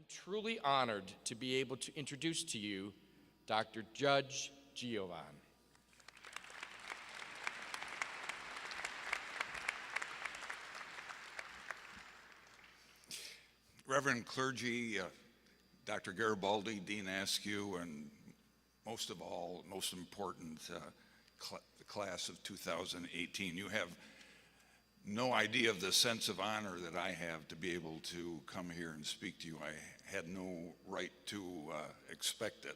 truly honored to be able to introduce to you Dr. Judge Giovan. Reverend clergy, Dr. Garibaldi, Dean Askew, and most of all, most important, the class of 2018. You have no idea of the sense of honor that I have to be able to come here and speak to you. I had no right to expect it.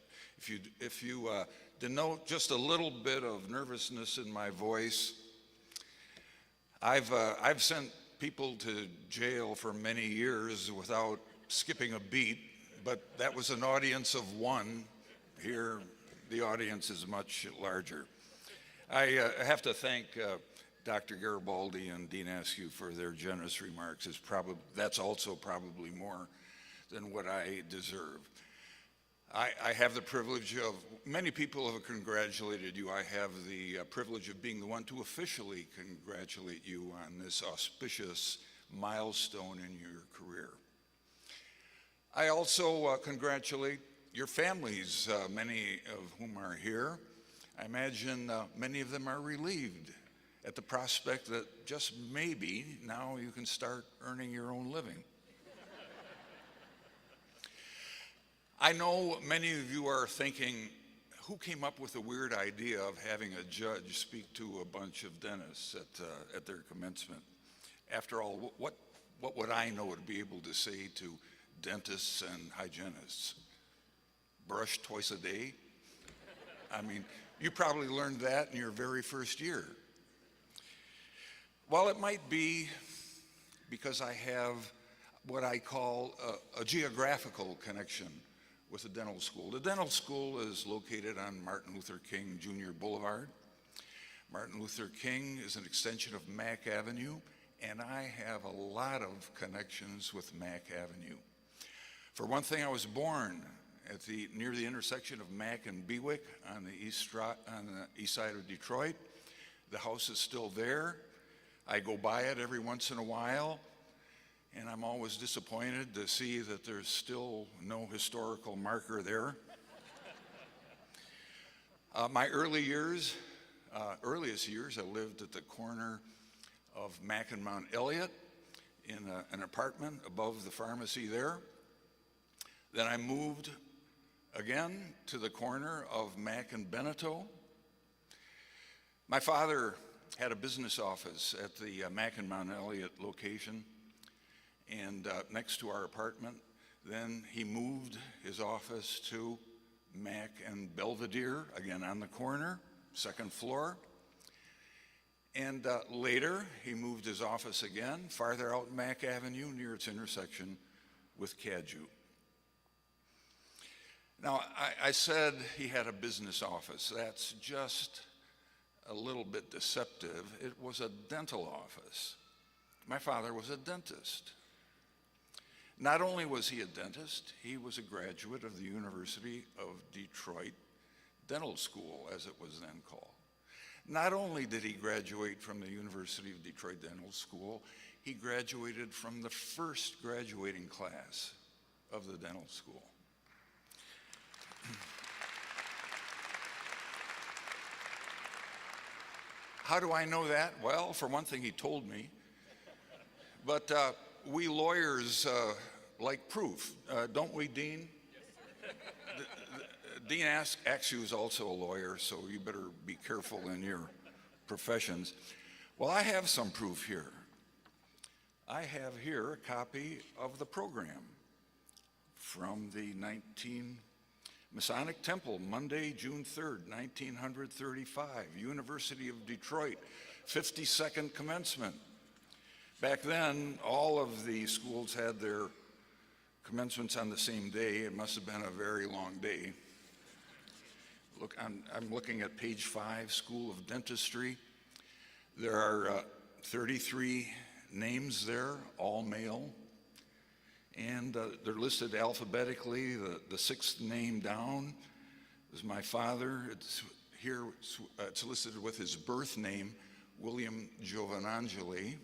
If you denote just a little bit of nervousness in my voice, I've sent people to jail for many years without skipping a beat, but that was an audience of one. Here, the audience is much larger. I have to thank Dr. Garibaldi and Dean Askew for their generous remarks. That's also probably more than what I deserve. I have the privilege of, many people have congratulated you. I have the privilege of being the one to officially congratulate you on this auspicious milestone in your career. I also congratulate your families, many of whom are here. I imagine many of them are relieved at the prospect that just maybe now you can start earning your own living. I know many of you are thinking, who came up with the weird idea of having a judge speak to a bunch of dentists at their commencement? After all, what would I know to be able to say to dentists and hygienists? Brush twice a day? I mean, you probably learned that in your very first year. Well, it might be because I have what I call a geographical connection with the dental school. The dental school is located on Martin Luther King Jr. Boulevard. Martin Luther King is an extension of Mack Avenue, and I have a lot of connections with Mack Avenue. For one thing, I was born near the intersection of Mack and Bewick on the east side of Detroit. The house is still there. I go by it every once in a while, and I'm always disappointed to see that there's still no historical marker there. My earliest years, I lived at the corner of Mack and Mount Elliott in an apartment above the pharmacy there. Then I moved again to the corner of Mack and Beneteau. My father had a business office at the Mack and Mount Elliott location, and next to our apartment. Then he moved his office to Mack and Belvedere, again on the corner, second floor. And later, he moved his office again, farther out Mack Avenue near its intersection with Cadieux. Now, I said he had a business office. That's just a little bit deceptive. It was a dental office. My father was a dentist. Not only was he a dentist, he was a graduate of the University of Detroit Dental School, as it was then called. Not only did he graduate from the University of Detroit Dental School, he graduated from the first graduating class of the dental school. How do I know that? Well, for one thing, he told me. But we lawyers like proof, don't we, Dean? Yes. Dean Askew is also a lawyer, so you better be careful in your professions. Well, I have some proof here. I have here a copy of the program from the Masonic Temple, Monday, June 3rd, 1935, University of Detroit, 52nd commencement. Back then, all of the schools had their commencements on the same day. It must have been a very long day. Look, I'm looking at page 5, School of Dentistry. There are 33 names there, all male. And they're listed alphabetically. The sixth name down is my father. It's here, it's listed with his birth name, William Giovan.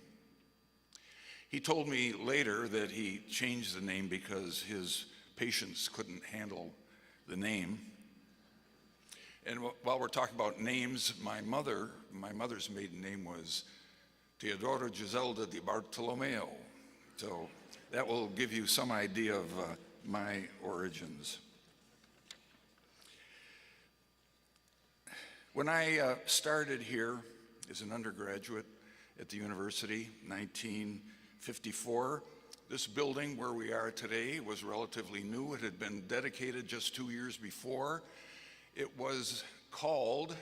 He told me later that he changed the name because his patients couldn't handle the name. And while we're talking about names, my mother's maiden name was Teodora Giselda di Bartolomeo. So that will give you some idea of my origins. When I started here as an undergraduate at the university, 1954, this building where we are today was relatively new. It had been dedicated just 2 years before. It was called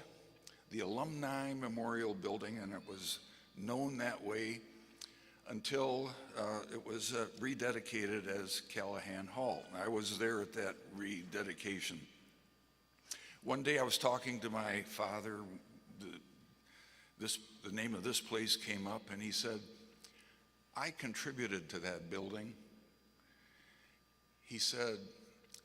the Alumni Memorial Building, and it was known that way until it was rededicated as Callahan Hall. I was there at that rededication. One day I was talking to my father, the name of this place came up, and he said, "I contributed to that building." He said,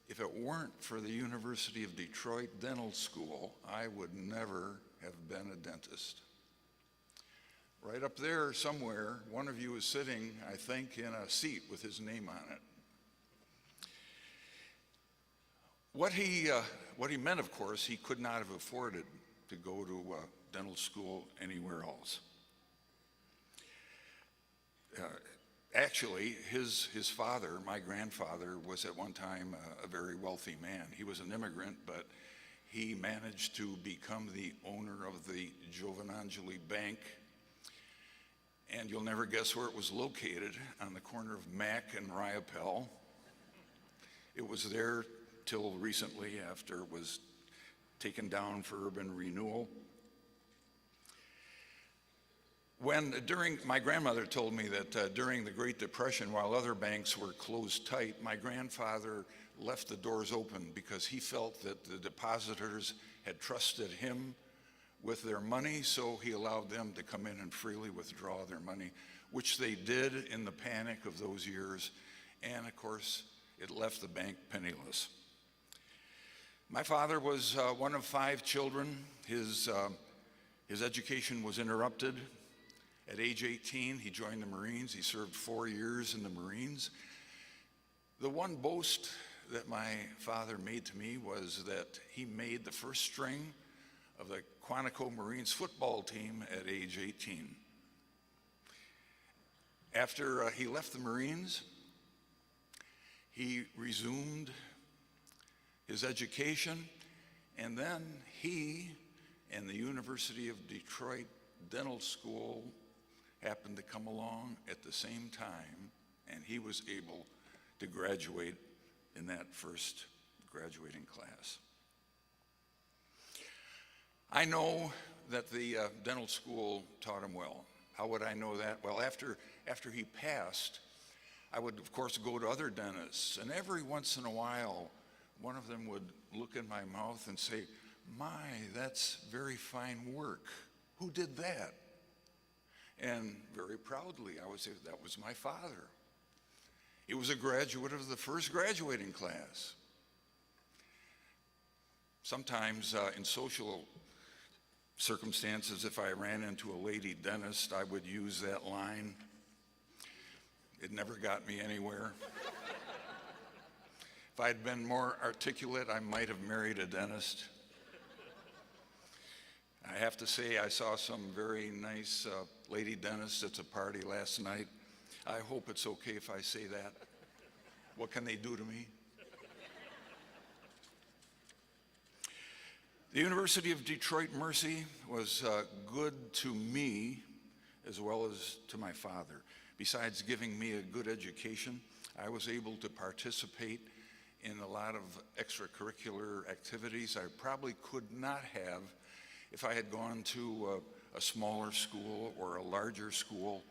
"If it weren't for the University of Detroit Dental School, I would never have been a dentist." Right up there somewhere, one of you is sitting, I think, in a seat with his name on it. What he meant, of course, he could not have afforded to go to dental school anywhere else. Actually, his father, my grandfather, was at one time a very wealthy man. He was an immigrant, but he managed to become the owner of the Giovan Bank. And you'll never guess where it was located, on the corner of Mack and Riopel. It was there till recently, after it was taken down for urban renewal. My grandmother told me that during the Great Depression, while other banks were closed tight, my grandfather left the doors open because he felt that the depositors had trusted him with their money, so he allowed them to come in and freely withdraw their money, which they did in the panic of those years, and of course, it left the bank penniless. My father was one of 5 children. His education was interrupted. At age 18, he joined the Marines. He served 4 years in the Marines. The one boast that my father made to me was that he made the first string of the Quantico Marines football team at age 18. After he left the Marines, he resumed his education, and then he and the University of Detroit Dental School happened to come along at the same time, and he was able to graduate in that first graduating class. I know that the dental school taught him well. How would I know that? Well, after he passed, I would, of course, go to other dentists, and every once in a while, one of them would look in my mouth and say, "My, that's very fine work. Who did that?" And very proudly, I would say, "That was my father. He was a graduate of the first graduating class." Sometimes in social circumstances, if I ran into a lady dentist, I would use that line. It never got me anywhere. If I'd been more articulate, I might have married a dentist. I have to say, I saw some very nice lady dentists at a party last night. I hope it's okay if I say that. What can they do to me? The University of Detroit Mercy was good to me as well as to my father. Besides giving me a good education, I was able to participate in a lot of extracurricular activities I probably could not have if I had gone to a smaller school or a larger school.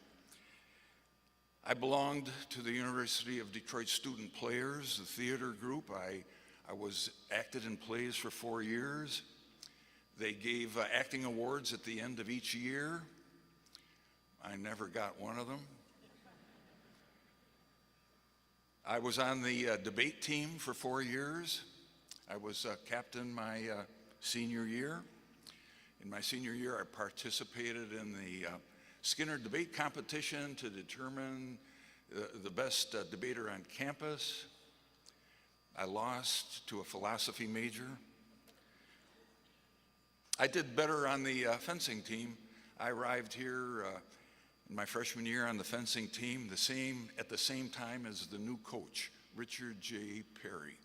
I belonged to the University of Detroit Student Players, the theater group. I acted in plays for 4 years. They gave acting awards at the end of each year. I never got one of them. I was on the debate team for 4 years. I was captain my senior year. In my senior year, I participated in the Skinner debate competition to determine the best debater on campus. I lost to a philosophy major. I did better on the fencing team. I arrived here in my freshman year on the fencing team at the same time as the new coach, Richard J. Perry.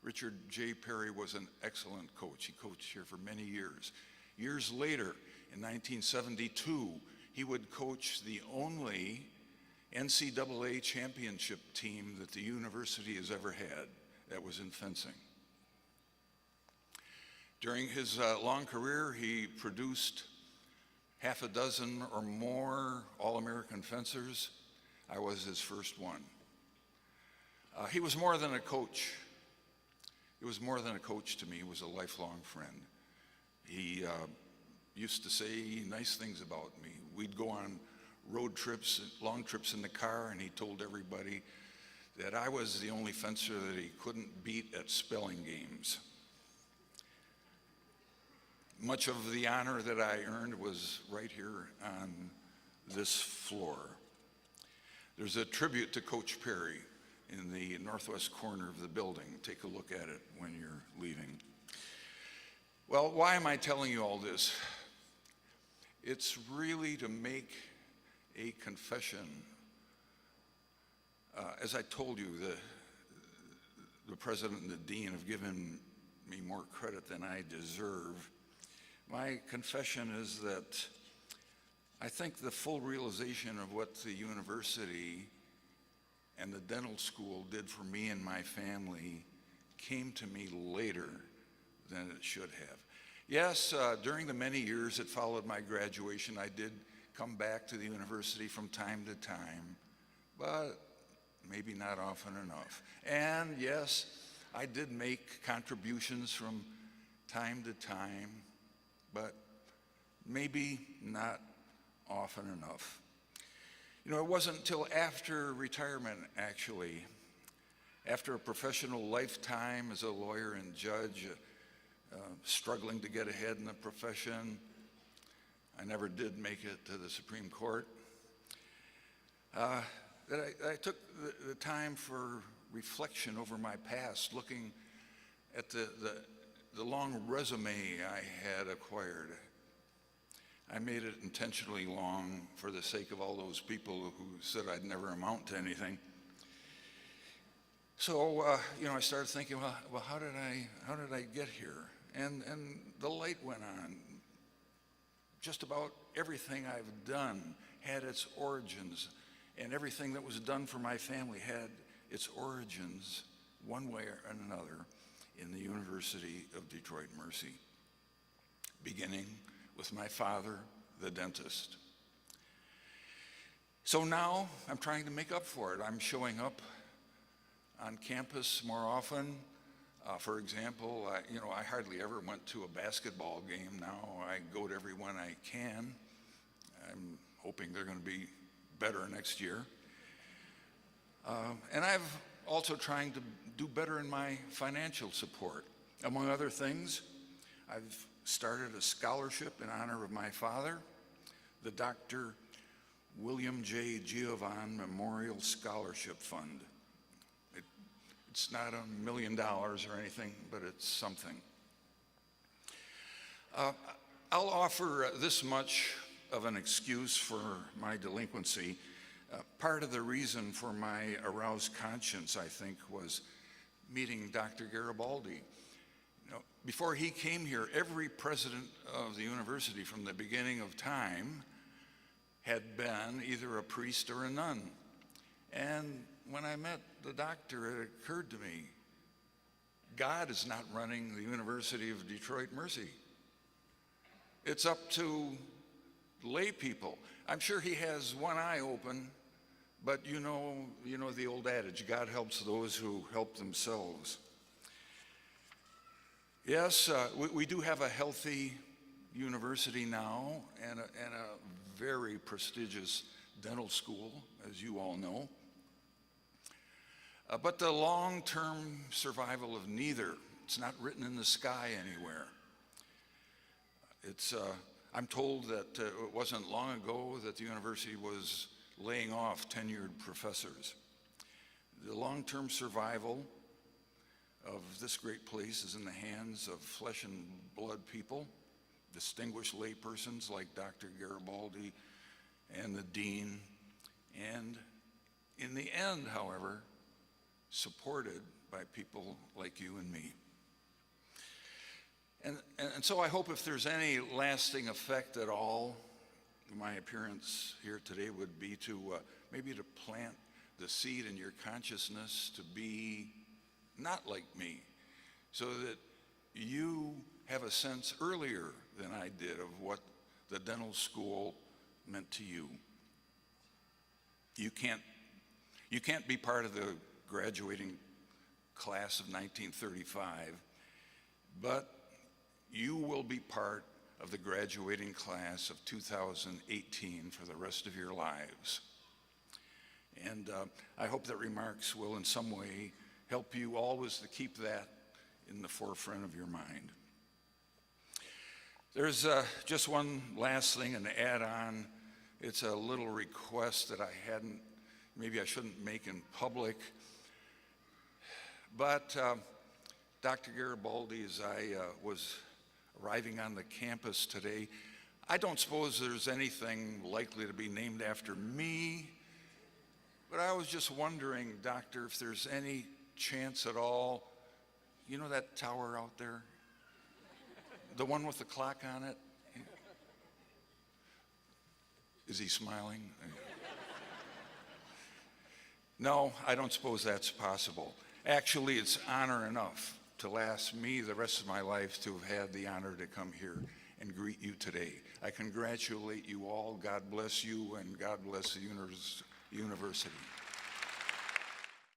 Richard J. Perry was an excellent coach. He coached here for many years. Years later, in 1972, he would coach the only NCAA championship team that the university has ever had. That was in fencing. During his long career, he produced half a dozen or more All-American fencers. I was his first one. He was more than a coach. He was more than a coach to me. He was a lifelong friend. He used to say nice things about me. We'd go on road trips, long trips in the car, and he told everybody that I was the only fencer that he couldn't beat at spelling games. Much of the honor that I earned was right here on this floor. There's a tribute to Coach Perry in the northwest corner of the building. Take a look at it when you're leaving. Well, why am I telling you all this? It's really to make a confession. As I told you, the president and the dean have given me more credit than I deserve. My confession is that I think the full realization of what the university and the dental school did for me and my family came to me later than it should have. Yes, during the many years that followed my graduation, I did come back to the university from time to time, but maybe not often enough. And yes, I did make contributions from time to time, but maybe not often enough. You know, it wasn't until after retirement, actually, after a professional lifetime as a lawyer and judge, struggling to get ahead in the profession. I never did make it to the Supreme Court. That I took the time for reflection over my past, looking at the long resume I had acquired. I made it intentionally long for the sake of all those people who said I'd never amount to anything. So, I started thinking, well, how did I get here? And the light went on. Just about everything I've done had its origins, and everything that was done for my family had its origins, one way or another, in the University of Detroit Mercy, beginning with my father, the dentist. So now I'm trying to make up for it. I'm showing up on campus more often. For example, I hardly ever went to a basketball game. Now I go to every one I can. I'm hoping they're going to be better next year. And I've also trying to do better in my financial support. Among other things, I've started a scholarship in honor of my father, the Dr. William J. Giovan Memorial Scholarship Fund. It's not $1 million or anything, but it's something. I'll offer this much of an excuse for my delinquency. Part of the reason for my aroused conscience, I think, was meeting Dr. Garibaldi. Before he came here, every president of the university from the beginning of time had been either a priest or a nun. And when I met the doctor, it occurred to me, God is not running the University of Detroit Mercy. It's up to lay people. I'm sure he has one eye open, but you know the old adage, God helps those who help themselves. Yes, we do have a healthy university now and a very prestigious dental school, as you all know. But the long-term survival of neither, it's not written in the sky anywhere. I'm told that it wasn't long ago that the university was laying off tenured professors. The long-term survival of this great place is in the hands of flesh and blood people, distinguished laypersons like Dr. Garibaldi and the dean, and in the end, however, supported by people like you and me. And so I hope if there's any lasting effect at all, my appearance here today would be to maybe to plant the seed in your consciousness to be not like me, so that you have a sense earlier than I did of what the dental school meant to you. You can't be part of the graduating class of 1935, but you will be part of the graduating class of 2018 for the rest of your lives. And I hope that remarks will in some way help you always to keep that in the forefront of your mind. There's just one last thing, an add-on. It's a little request that maybe I shouldn't make in public. But Dr. Garibaldi, as I was arriving on the campus today, I don't suppose there's anything likely to be named after me, but I was just wondering, Doctor, if there's any chance at all, you know that tower out there? The one with the clock on it? Is he smiling? No, I don't suppose that's possible. Actually, it's honor enough to last me the rest of my life to have had the honor to come here and greet you today. I congratulate you all. God bless you, and God bless the university.